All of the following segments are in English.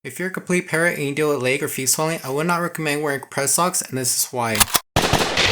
If you're a complete para and you deal with leg or feet swelling, I would not recommend wearing compressed socks, and this is why.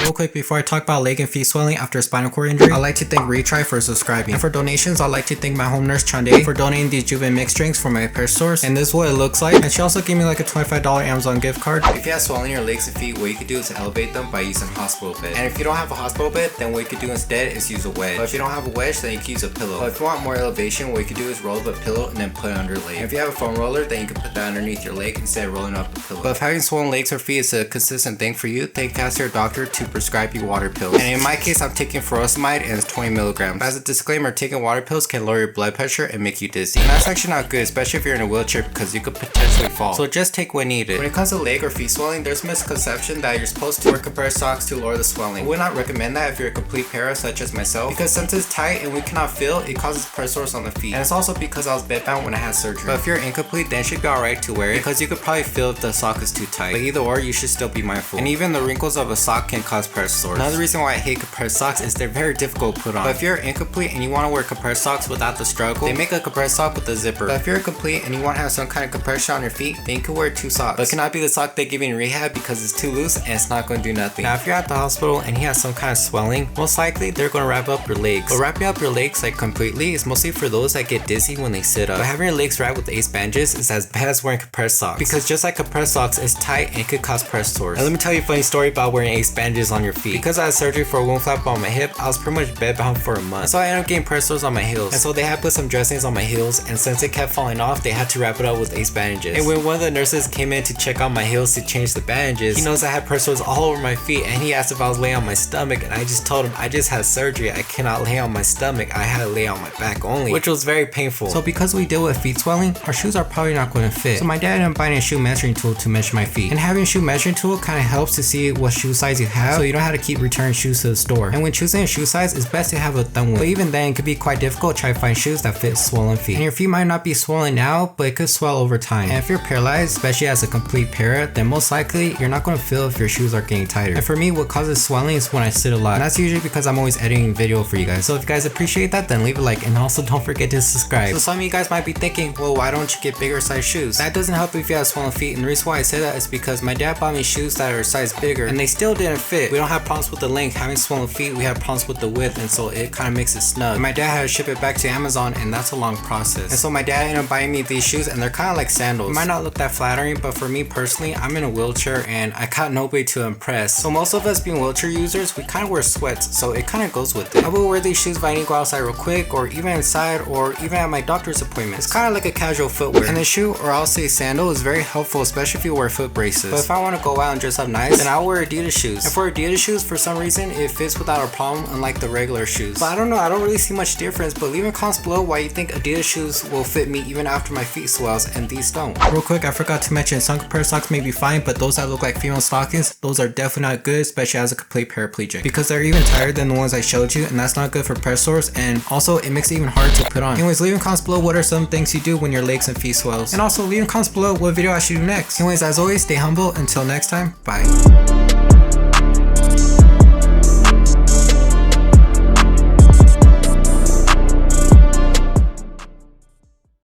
Real quick before I talk about leg and feet swelling after a spinal cord injury, I'd like to thank Retry for subscribing. And for donations, I'd like to thank my home nurse Chande for donating these Juven mixed drinks for my repair stores. And this is what it looks like. And she also gave me like a $25 Amazon gift card. If you have swelling in your legs and feet, what you could do is elevate them by using a hospital bed. And if you don't have a hospital bed, then what you could do instead is use a wedge. But if you don't have a wedge, then you can use a pillow. But if you want more elevation, what you could do is roll up a pillow and then put it under your leg. And if you have a foam roller, then you can put that underneath your leg instead of rolling up the pillow. But if having swollen legs or feet is a consistent thing for you, then you can ask your doctor to prescribe you water pills. And in my case, I'm taking furosemide and it's 20 milligrams. As a disclaimer, taking water pills can lower your blood pressure and make you dizzy. And that's actually not good, especially if you're in a wheelchair, because you could potentially fall. So just take when needed. When it comes to leg or feet swelling, there's a misconception that you're supposed to wear compressed socks to lower the swelling. I would not recommend that if you're a complete para such as myself, because since it's tight and we cannot feel, it causes pressure sores on the feet. And it's also because I was bedbound when I had surgery. But if you're incomplete, then it should be alright to wear it, because you could probably feel if the sock is too tight. But either or, you should still be mindful. And even the wrinkles of a sock can cause pressure sores. Another reason why I hate compressed socks is they're very difficult to put on. But if you're incomplete and you want to wear compressed socks without the struggle, they make a compressed sock with a zipper. But if you're complete and you want to have some kind of compression on your feet, then you can wear two socks. But it cannot be the sock they give you in rehab because it's too loose and it's not going to do nothing. Now if you're at the hospital and you have some kind of swelling, most likely they're going to wrap up your legs. But wrapping up your legs like completely is mostly for those that get dizzy when they sit up. But having your legs wrapped with ace bandages is as bad as wearing compressed socks, because just like compressed socks, it's tight and it could cause pressure sores. Now let me tell you a funny story about wearing ace bandages on your feet. Because I had surgery for a wound flap on my hip, I was pretty much bedbound for a month. So I ended up getting pressure sores on my heels. And so they had put some dressings on my heels, and since it kept falling off, they had to wrap it up with ace bandages. And when one of the nurses came in to check out my heels to change the bandages, he knows I had pressure sores all over my feet, and he asked if I was laying on my stomach, and I just told him I just had surgery. I cannot lay on my stomach. I had to lay on my back only, which was very painful. So because we deal with feet swelling, our shoes are probably not going to fit. So my dad ended up buying a shoe measuring tool to measure my feet. And having a shoe measuring tool kind of helps to see what shoe size you have, so you don't have to keep returning shoes to the store. And when choosing a shoe size, it's best to have a thumb width. But even then, it could be quite difficult to try to find shoes that fit swollen feet. And your feet might not be swollen now, but it could swell over time. And if you're paralyzed, especially as a complete para, then most likely you're not going to feel if your shoes are getting tighter. And for me, what causes swelling is when I sit a lot. And that's usually because I'm always editing video for you guys. So if you guys appreciate that, then leave a like, and also don't forget to subscribe. So some of you guys might be thinking, well, why don't you get bigger size shoes? That doesn't help if you have swollen feet. And the reason why I say that is because my dad bought me shoes that are a size bigger, and they still didn't fit. We don't have problems with the length. Having swollen feet, we have problems with the width, and so it kind of makes it snug. And my dad had to ship it back to Amazon, and that's a long process. And so my dad ended up buying me these shoes, and they're kind of like sandals. It might not look that flattering, but for me personally, I'm in a wheelchair and I got nobody to impress. So most of us being wheelchair users, we kind of wear sweats, so it kind of goes with it. I will wear these shoes if I need to go outside real quick, or even inside, or even at my doctor's appointment. It's kind of like a casual footwear. And the shoe, or I'll say sandal, is very helpful, especially if you wear foot braces. But if I want to go out and dress up nice, then I'll wear Adidas shoes. And for Adidas shoes, for some reason, it fits without a problem, unlike the regular shoes. But I don't know, I don't really see much difference, but leave in comments below why you think Adidas shoes will fit me even after my feet swells and these don't. Real quick, I forgot to mention some compressed socks may be fine, but those that look like female stockings, those are definitely not good, especially as a complete paraplegic, because they're even tighter than the ones I showed you, and that's not good for pressure sores, and also it makes it even harder to put on. Anyways, leave in comments below what are some things you do when your legs and feet swells, and also leave in comments below what video I should do next. Anyways, as always, stay humble. Until next time, bye.